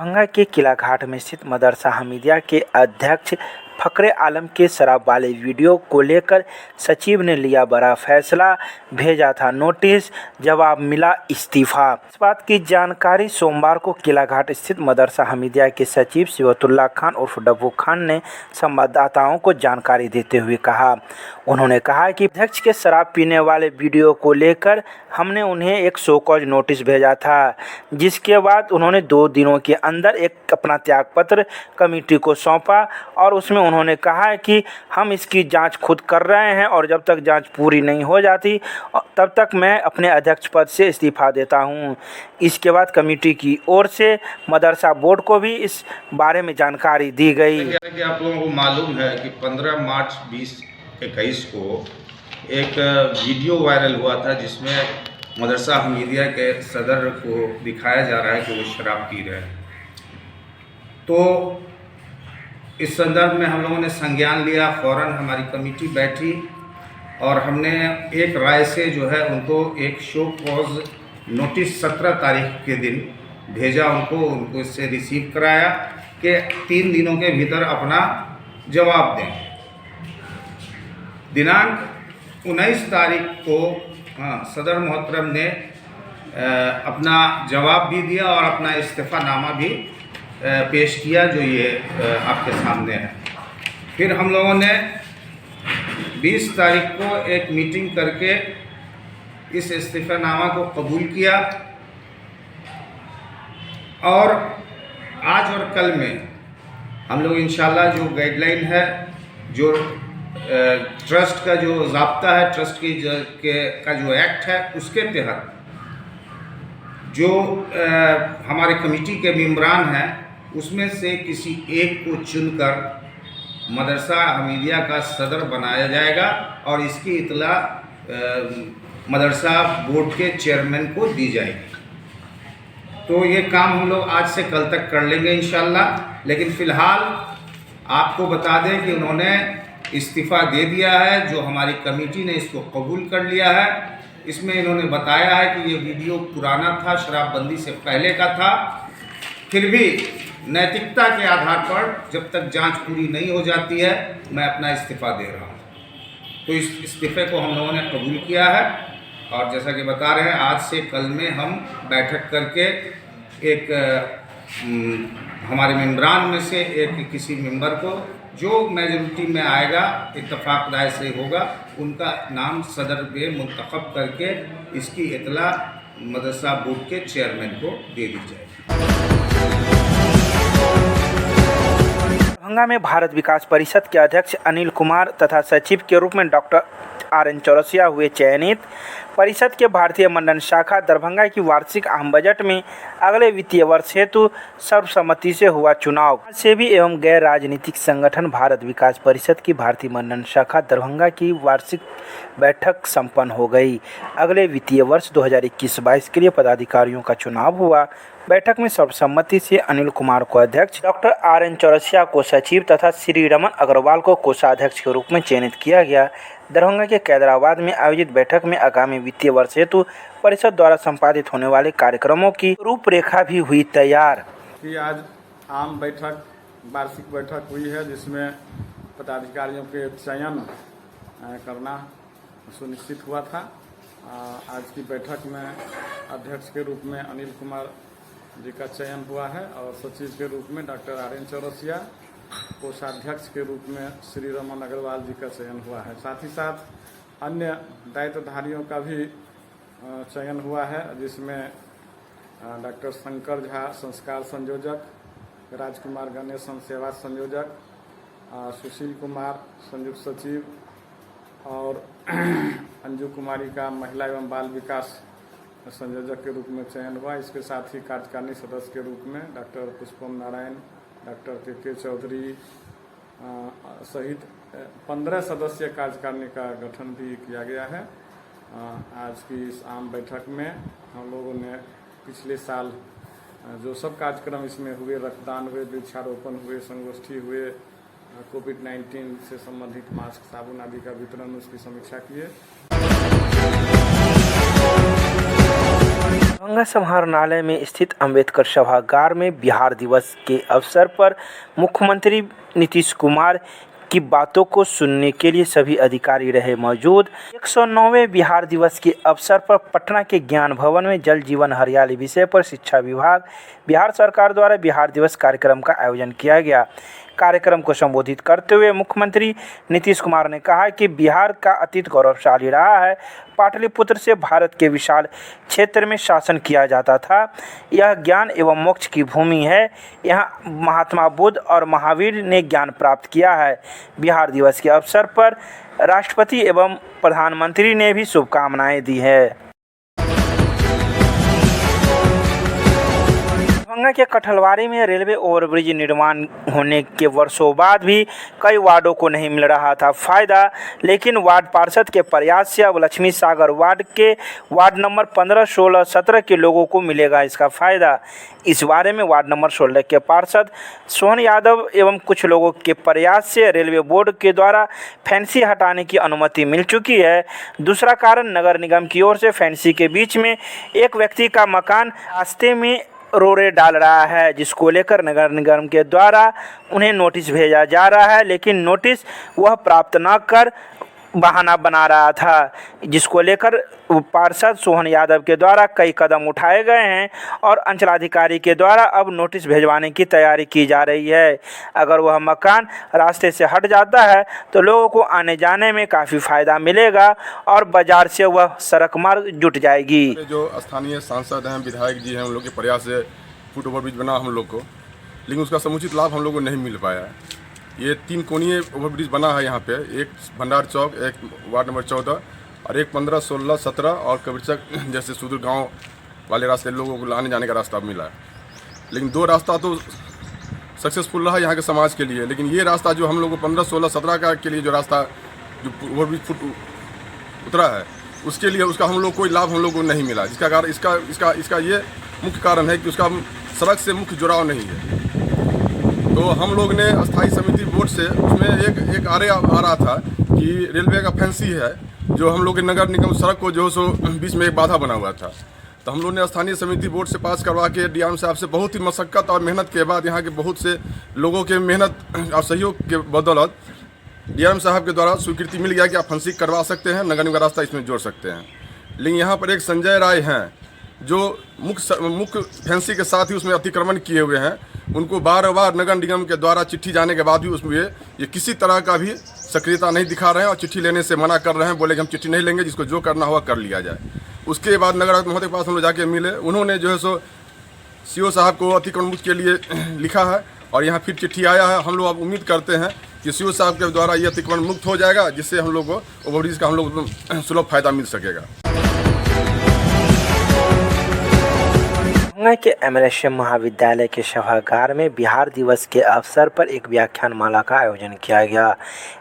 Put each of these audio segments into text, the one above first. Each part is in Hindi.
दरभंगा के किला घाट में स्थित मदरसा हमीदिया के अध्यक्ष फखरे आलम के शराब वाले वीडियो को लेकर सचिव ने लिया बड़ा फैसला, भेजा था नोटिस, जवाब मिला इस्तीफा। इस बात की जानकारी सोमवार को किला घाट स्थित मदरसा हमीदिया के सचिव सिबतुल्लाह खान उर्फ डब्बू खान ने संवाददाताओं को जानकारी देते हुए कहा। उन्होंने कहा कि अध्यक्ष के शराब पीने वाले वीडियो को लेकर हमने उन्हें एक शो कॉज नोटिस भेजा था, जिसके बाद उन्होंने 2 दिनों के अंदर एक अपना त्यागपत्र कमेटी को सौंपा और उसमें उन्होंने कहा कि हम इसकी जांच खुद कर रहे हैं और जब तक जांच पूरी नहीं हो जाती तब तक मैं अपने अध्यक्ष पद से इस्तीफा देता हूं। इसके बाद कमेटी की ओर से मदरसा बोर्ड को भी इस बारे में जानकारी दी गई। आप लोगों को मालूम है कि 15 मार्च 2021 को एक वीडियो वायरल हुआ था जिसमें मदरसा हमीदिया के सदर को दिखाया जा रहा है कि वो शराब पी रहे हैं। तो इस संदर्भ में हम लोगों ने संज्ञान लिया, फ़ौरन हमारी कमेटी बैठी और हमने एक राय से जो है उनको एक शो कॉज नोटिस 17 तारीख के दिन भेजा, उनको इससे रिसीव कराया कि 3 दिनों के भीतर अपना जवाब दें। दिनांक 19 तारीख को सदर मोहतरम ने अपना जवाब भी दिया और अपना इस्तीफ़ानामा भी पेश किया, जो ये आपके सामने है। फिर हम लोगों ने 20 तारीख को एक मीटिंग करके इस इस्तीफ़ानामा को कबूल किया और आज और कल में हम लोग इंशाल्लाह जो गाइडलाइन है, जो ट्रस्ट का जो ज़ाब्ता है, ट्रस्ट का जो एक्ट है, उसके तहत जो हमारे कमेटी के मेंबरान हैं उसमें से किसी एक को चुनकर मदरसा हमीदिया का सदर बनाया जाएगा और इसकी इत्तला मदरसा बोर्ड के चेयरमैन को दी जाएगी। तो ये काम हम लोग आज से कल तक कर लेंगे इंशाल्लाह। लेकिन फ़िलहाल आपको बता दें कि उन्होंने इस्तीफ़ा दे दिया है, जो हमारी कमेटी ने इसको कबूल कर लिया है। इसमें इन्होंने बताया है कि ये वीडियो पुराना था, शराबबंदी से पहले का था, फिर भी नैतिकता के आधार पर जब तक जांच पूरी नहीं हो जाती है मैं अपना इस्तीफ़ा दे रहा हूँ। तो इस इस्तीफ़े को हम लोगों ने कबूल किया है और जैसा कि बता रहे हैं आज से कल में हम बैठक करके एक हमारे मेंबरान में से एक किसी मेंबर को जो मेजॉरिटी में आएगा, इत्तफाक राय से होगा, उनका नाम सदर पे मुंतखब करके इसकी इत्तला मदरसा बोर्ड के चेयरमैन को दे दी जाएगी। दरभंगा में भारत विकास परिषद के अध्यक्ष अनिल कुमार तथा सचिव के रूप में डॉक्टर RN चौरसिया हुए चयनित। परिषद के भारतीय मंडल शाखा दरभंगा की वार्षिक आम बजट में अगले वित्तीय वर्ष हेतु सर्वसम्मति से हुआ चुनाव। सेवी एवं गैर राजनीतिक संगठन भारत विकास परिषद की भारतीय मंडल शाखा दरभंगा की वार्षिक बैठक संपन्न हो गई। अगले वित्तीय वर्ष 2021-22 के लिए पदाधिकारियों का चुनाव हुआ। बैठक में सर्वसम्मति से अनिल कुमार को अध्यक्ष, डॉक्टर RN चौरसिया को सचिव तथा श्री रमन अग्रवाल को कोषाध्यक्ष के रूप में चयनित किया गया। दरभंगा के कैदराबाद में आयोजित बैठक में आगामी वित्तीय वर्ष हेतु परिषद द्वारा संपादित होने वाले कार्यक्रमों की रूपरेखा भी हुई तैयार। आज आम बैठक, वार्षिक बैठक हुई है जिसमें पदाधिकारियों के चयन करना सुनिश्चित हुआ था। आज की बैठक में अध्यक्ष के रूप में अनिल कुमार जी का चयन हुआ है और सचिव के रूप में डॉक्टर RN चौरसिया, कोषाध्यक्ष के रूप में श्री रमन अग्रवाल जी का चयन हुआ है। साथ ही साथ अन्य दायित्वधारियों का भी चयन हुआ है जिसमें डॉक्टर शंकर झा संस्कार संयोजक, राजकुमार गणेशन सेवा संयोजक, सुशील कुमार संयुक्त सचिव और अंजू कुमारी का महिला एवं बाल विकास संयोजक के रूप में चयन हुआ। इसके साथ ही कार्यकारिणी सदस्य के रूप में डॉक्टर पुष्पम नारायण, डॉक्टर KK चौधरी सहित 15 सदस्यीय कार्यकारिणी का गठन भी किया गया है। आज की इस आम बैठक में हम लोगों ने पिछले साल जो सब कार्यक्रम इसमें हुए, रक्तदान हुए, वृक्षारोपण हुए, संगोष्ठी हुए, कोविड-19 से संबंधित मास्क, साबुन आदि का वितरण, उसकी समीक्षा किए। दरभंगा समाहरणालय में स्थित अंबेडकर सभागार में बिहार दिवस के अवसर पर मुख्यमंत्री नीतीश कुमार की बातों को सुनने के लिए सभी अधिकारी रहे मौजूद। 109वें बिहार दिवस के अवसर पर पटना के ज्ञान भवन में जल जीवन हरियाली विषय पर शिक्षा विभाग बिहार सरकार द्वारा बिहार दिवस कार्यक्रम का आयोजन किया गया। कार्यक्रम को संबोधित करते हुए मुख्यमंत्री नीतीश कुमार ने कहा कि बिहार का अतीत गौरवशाली रहा है। पाटलिपुत्र से भारत के विशाल क्षेत्र में शासन किया जाता था। यह ज्ञान एवं मोक्ष की भूमि है। यहाँ महात्मा बुद्ध और महावीर ने ज्ञान प्राप्त किया है। बिहार दिवस के अवसर पर राष्ट्रपति एवं प्रधानमंत्री ने भी शुभकामनाएं दी है। दरभंगा के कठलवाड़ी में रेलवे ओवरब्रिज निर्माण होने के वर्षों बाद भी कई वार्डों को नहीं मिल रहा था फायदा, लेकिन वार्ड पार्षद के प्रयास से अब लक्ष्मी सागर वार्ड के वार्ड नंबर 15, 16, 17 के लोगों को मिलेगा इसका फायदा। इस बारे में वार्ड नंबर 16 के पार्षद सोहन यादव एवं कुछ लोगों के प्रयास से रेलवे बोर्ड के द्वारा फैंसी हटाने की अनुमति मिल चुकी है। दूसरा कारण नगर निगम की ओर से फैंसी के बीच में एक व्यक्ति का मकान रास्ते में रोड़े डाल रहा है, जिसको लेकर नगर निगम के द्वारा उन्हें नोटिस भेजा जा रहा है, लेकिन नोटिस वह प्राप्त न कर बहाना बना रहा था, जिसको लेकर पार्षद सोहन यादव के द्वारा कई कदम उठाए गए हैं और अंचलाधिकारी के द्वारा अब नोटिस भेजवाने की तैयारी की जा रही है। अगर वह मकान रास्ते से हट जाता है तो लोगों को आने जाने में काफ़ी फ़ायदा मिलेगा और बाजार से वह सड़क मार्ग जुट जाएगी। जो स्थानीय सांसद हैं, विधायक जी हैं, उन लोग के प्रयास से फुट ओवरब्रिज बना हम लोग को, लेकिन उसका समुचित लाभ हम लोग को नहीं मिल पाया। ये 3 कोणीय ओवरब्रिज बना है यहाँ पे, एक भंडार चौक, एक वार्ड नंबर 14 और एक 15, 16, 17 और कबीरचक जैसे सुदूर गांव वाले रास्ते लोगों को आने जाने का रास्ता मिला है। लेकिन 2 रास्ता तो सक्सेसफुल रहा यहाँ के समाज के लिए, लेकिन ये रास्ता जो हम लोग को 15, 16, 17 का के लिए जो रास्ता जो ओवरब्रिज फुट उतरा है, उसके लिए उसका हम लोग कोई लाभ हम लोग को नहीं मिला, जिसका कारण इसका ये मुख्य कारण है कि उसका सड़क से मुख्य जुड़ाव नहीं है। तो हम लोग ने स्थायी समिति बोर्ड से उसमें एक आ रहा था कि रेलवे का फैंसी है जो हम लोग के नगर निगम सड़क को जो सो बीच में एक बाधा बना हुआ था। तो हम लोग ने स्थानीय समिति बोर्ड से पास करवा के डीएम साहब से बहुत ही मशक्क़त और मेहनत के बाद यहाँ के बहुत से लोगों के मेहनत और सहयोग के बदौलत डीएम साहब के द्वारा स्वीकृति मिल गया कि आप फैंसी करवा सकते हैं, नगर निगम का रास्ता इसमें जोड़ सकते हैं। लेकिन यहाँ पर एक संजय राय हैं जो मुख्य फैंसी के साथ ही उसमें अतिक्रमण किए हुए हैं। उनको बार-बार नगर निगम के द्वारा चिट्ठी जाने के बाद भी उसमें ये किसी तरह का भी सक्रियता नहीं दिखा रहे हैं और चिट्ठी लेने से मना कर रहे हैं। बोले कि हम चिट्ठी नहीं लेंगे, जिसको जो करना होगा कर लिया जाए। उसके बाद नगर आयुक्त महोदय के पास हम लोग जाके मिले, उन्होंने जो है सो सीओ साहब को अतिक्रमण मुक्त के लिए लिखा है और यहाँ फिर चिट्ठी आया है। हम लोग अब उम्मीद करते हैं कि सीओ साहब के द्वारा ये अतिक्रमण मुक्त हो जाएगा, जिससे हम लोग को ओवरब्रिज का हम लोग सुलभ फायदा मिल सकेगा। दरभंगा के एमएलएसएम महाविद्यालय के सभागार में बिहार दिवस के अवसर पर एक व्याख्यान माला का आयोजन किया गया।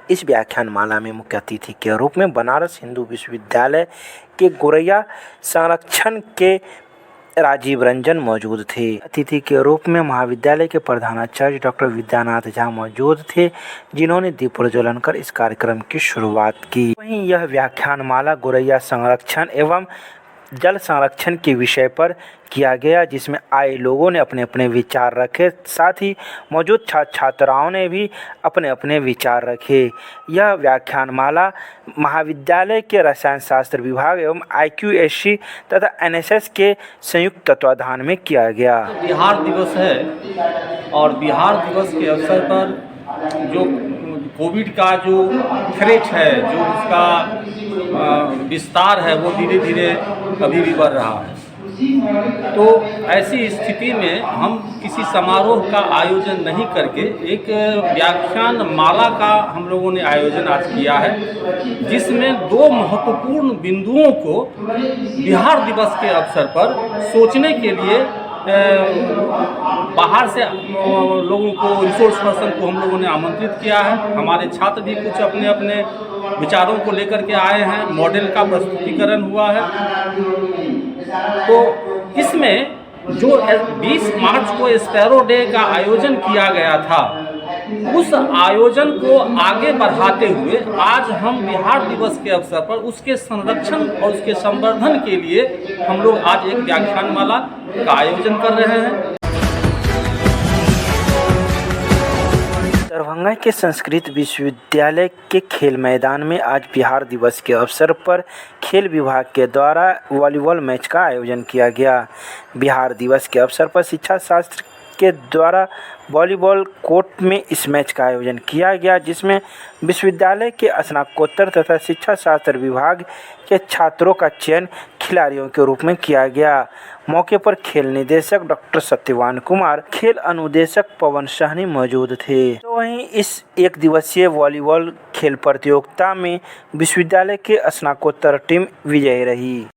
इस व्याख्यान माला में मुख्य अतिथि के रूप में बनारस हिंदू विश्वविद्यालय के गोरैया संरक्षण के राजीव रंजन मौजूद थे। अतिथि के रूप में महाविद्यालय के प्रधानाचार्य डॉक्टर विद्यानाथ झा मौजूद थे, जिन्होंने दीप प्रज्वलन कर इस कार्यक्रम की शुरुआत की। वहीं यह व्याख्यान माला गोरैया संरक्षण एवं जल संरक्षण के विषय पर किया गया, जिसमें आए लोगों ने अपने अपने विचार रखे, साथ ही मौजूद छात्राओं ने भी अपने अपने विचार रखे। यह व्याख्यानमाला महाविद्यालय के रसायन शास्त्र विभाग एवं IQAC तथा NSS के संयुक्त तत्वाधान में किया गया। बिहार दिवस है और बिहार दिवस के अवसर पर जो कोविड का जो थ्रेट है, जो उसका विस्तार है, वो धीरे धीरे अभी भी बढ़ रहा है। तो ऐसी स्थिति में हम किसी समारोह का आयोजन नहीं करके एक व्याख्यान माला का हम लोगों ने आयोजन आज किया है, जिसमें 2 महत्वपूर्ण बिंदुओं को बिहार दिवस के अवसर पर सोचने के लिए बाहर से लोगों को, रिसोर्स पर्सन को हम लोगों ने आमंत्रित किया है। हमारे छात्र भी कुछ अपने अपने विचारों को लेकर के आए हैं, मॉडल का प्रस्तुतिकरण हुआ है। तो इसमें जो 20 मार्च को स्पैरो डे का आयोजन किया गया था, उस आयोजन को आगे बढ़ाते हुए आज हम बिहार दिवस के अवसर पर उसके संरक्षण और उसके संवर्धन के लिए हम लोग आज एक व्याख्यानमाला का आयोजन कर रहे हैं। दरभंगा के संस्कृत विश्वविद्यालय के खेल मैदान में आज बिहार दिवस के अवसर पर खेल विभाग के द्वारा वॉलीबॉल मैच का आयोजन किया गया। बिहार दिवस के अवसर पर शिक्षा शास्त्र के द्वारा वॉलीबॉल कोर्ट में इस मैच का आयोजन किया गया, जिसमें विश्वविद्यालय के स्नातकोत्तर तथा शिक्षा शास्त्र विभाग के छात्रों का चयन खिलाड़ियों के रूप में किया गया। मौके पर खेल निदेशक डॉक्टर सत्यवान कुमार, खेल अनुदेशक पवन सहनी मौजूद थे। तो वहीं इस एक दिवसीय वॉलीबॉल खेल प्रतियोगिता में विश्वविद्यालय के स्नातकोत्तर टीम विजयी रही।